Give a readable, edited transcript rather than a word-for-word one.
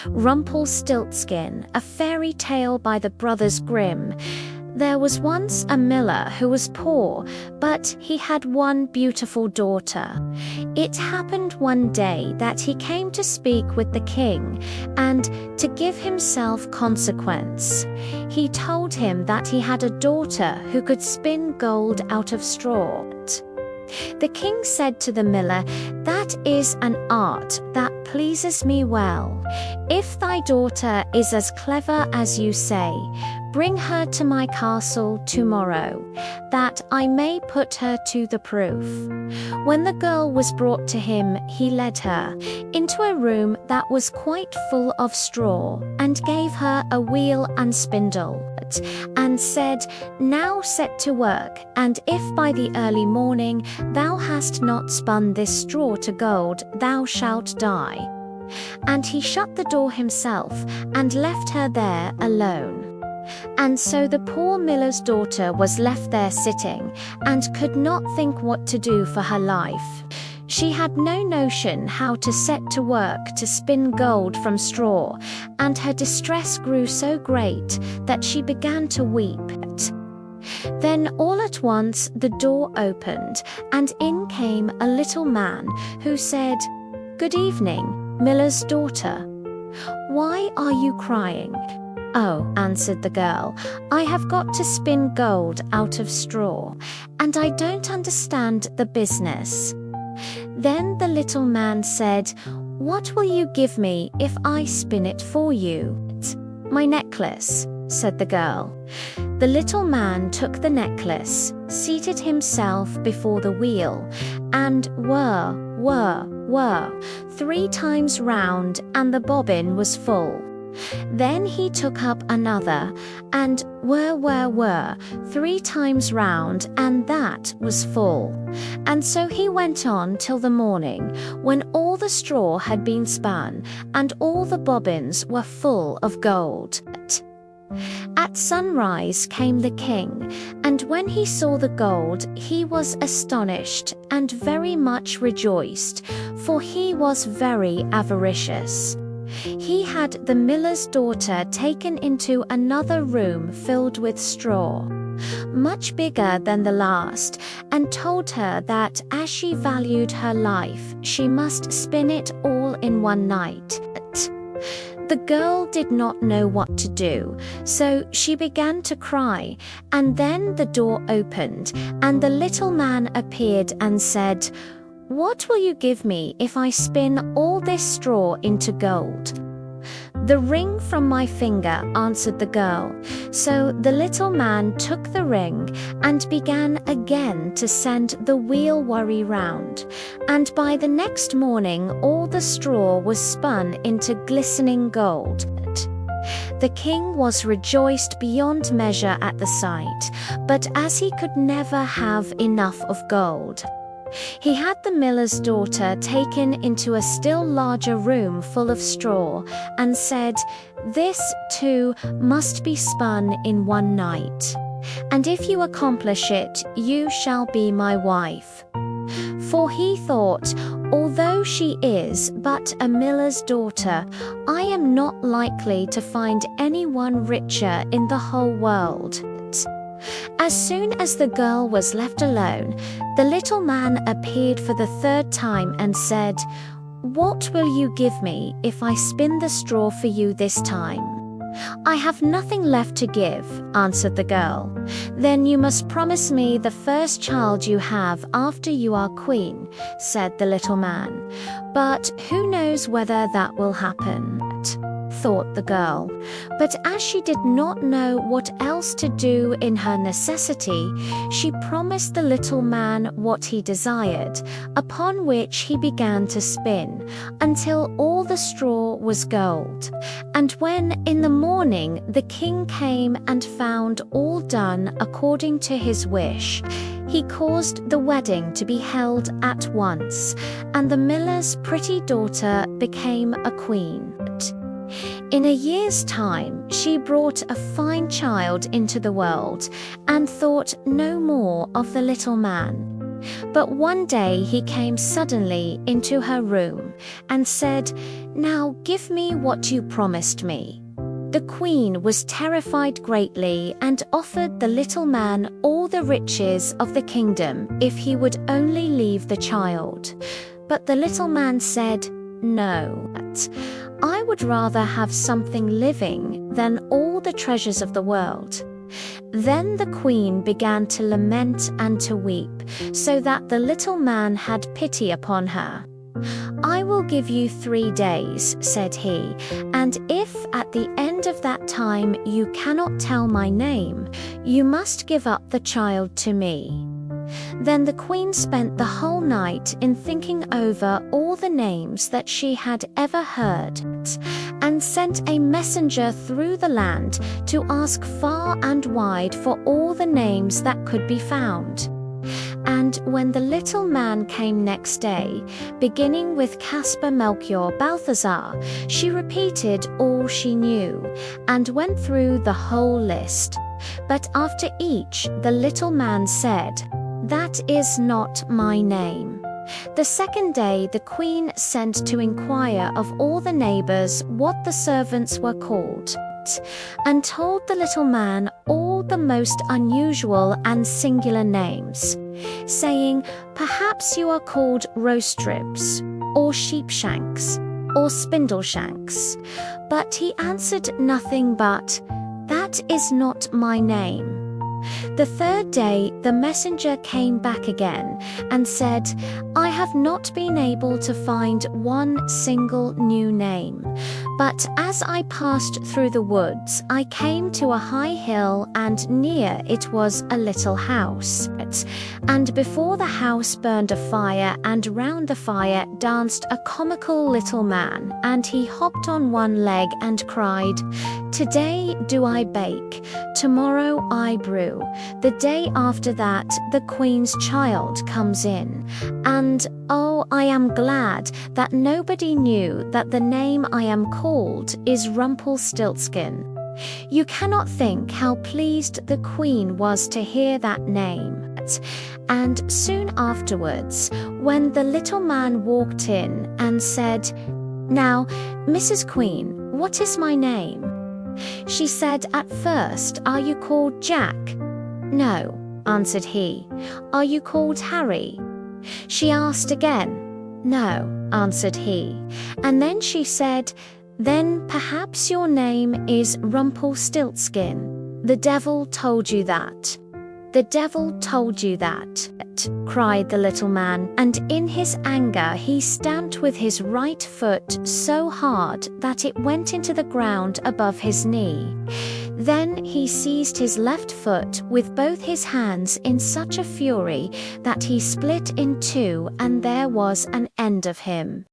Rumpelstiltskin, a fairy tale by the Brothers Grimm. There was once a miller who was poor, but he had one beautiful daughter. It happened one day that he came to speak with the king, and to give himself consequence, he told him that he had a daughter who could spin gold out of straw. The king said to the miller, "That is an art that pleases me well. If thy daughter is as clever as you say, bring her to my castle tomorrow, that I may put her to the proof." When the girl was brought to him, he led her into a room that was quite full of straw, and gave her a wheel and spindle, and said, "Now set to work, and if by the early morning thou hast not spun this straw to gold, thou shalt die." And he shut the door himself, and left her there alone. And so the poor miller's daughter was left there sitting, and could not think what to do for her life. She had no notion how to set to work to spin gold from straw, and her distress grew so great that she began to weep. Then all at once the door opened, and in came a little man, who said, "Good evening, miller's daughter. Why are you crying?" "Oh," answered the girl, "I have got to spin gold out of straw, and I don't understand the business." Then the little man said, "What will you give me if I spin it for you?" "My necklace," said the girl. The little man took the necklace, seated himself before the wheel, and whir, whir, whir, 3 times round, and the bobbin was full. Then he took up another, and whir, whir, whir, 3 times round, and that was full. And so he went on till the morning, when all the straw had been spun, and all the bobbins were full of gold. At sunrise came the king, and when he saw the gold, he was astonished and very much rejoiced, for he was very avaricious. He had the miller's daughter taken into another room filled with straw, much bigger than the last, and told her that as she valued her life, she must spin it all in one night. The girl did not know what to do, so she began to cry, and then the door opened, and the little man appeared and said, "What will you give me if I spin all this straw into gold?" "The ring from my finger," answered the girl. So the little man took the ring, and began again to send the wheel worry round, and by the next morning all the straw was spun into glistening gold. The king was rejoiced beyond measure at the sight, but as he could never have enough of gold, he had the miller's daughter taken into a still larger room full of straw, and said, "This, too, must be spun in one night, and if you accomplish it, you shall be my wife." For he thought, "Although she is but a miller's daughter, I am not likely to find anyone richer in the whole world." As soon as the girl was left alone, the little man appeared for the 3rd time and said, "What will you give me if I spin the straw for you this time?" "I have nothing left to give," answered the girl. "Then you must promise me the first child you have after you are queen," said the little man. "But who knows whether that will happen?" thought the girl. But as she did not know what else to do in her necessity, she promised the little man what he desired, upon which he began to spin, until all the straw was gold. And when in the morning the king came and found all done according to his wish, he caused the wedding to be held at once, and the miller's pretty daughter became a queen. In a year's time, she brought a fine child into the world, and thought no more of the little man. But one day he came suddenly into her room and said, "Now give me what you promised me." The queen was terrified greatly and offered the little man all the riches of the kingdom if he would only leave the child. But the little man said, "No, I would rather have something living than all the treasures of the world." Then the queen began to lament and to weep, so that the little man had pity upon her. "I will give you 3 days," said he, "and if at the end of that time you cannot tell my name, you must give up the child to me." Then the queen spent the whole night in thinking over all the names that she had ever heard, and sent a messenger through the land to ask far and wide for all the names that could be found. And when the little man came next day, beginning with Caspar, Melchior, Balthazar, she repeated all she knew, and went through the whole list. But after each, the little man said, "That is not my name." The second day the queen sent to inquire of all the neighbors what the servants were called, and told the little man all the most unusual and singular names, saying, "Perhaps you are called roast ribs, or sheepshanks, or spindleshanks." But he answered nothing but, "That is not my name." The third day the messenger came back again and said, "I have not been able to find one single new name. But as I passed through the woods, I came to a high hill, and near it was a little house. And before the house burned a fire, and round the fire danced a comical little man, and he hopped on one leg and cried, 'Today do I bake, tomorrow I brew. The day after that the queen's child comes in. And oh, I am glad that nobody knew that the name I am called is Rumpelstiltskin.' You cannot think how pleased the queen was to hear that name. And soon afterwards, when the little man walked in and said, 'Now, Mrs. Queen, what is my name?' She said at first, 'Are you called Jack?' 'No,' answered he. 'Are you called Harry?' She asked again. 'No,' answered he. And then she said, 'Then perhaps your name is Rumpelstiltskin. The devil told you that.' 'The devil told you that,' cried the little man, and in his anger he stamped with his right foot so hard that it went into the ground above his knee. Then he seized his left foot with both his hands in such a fury that he split in two, and there was an end of him.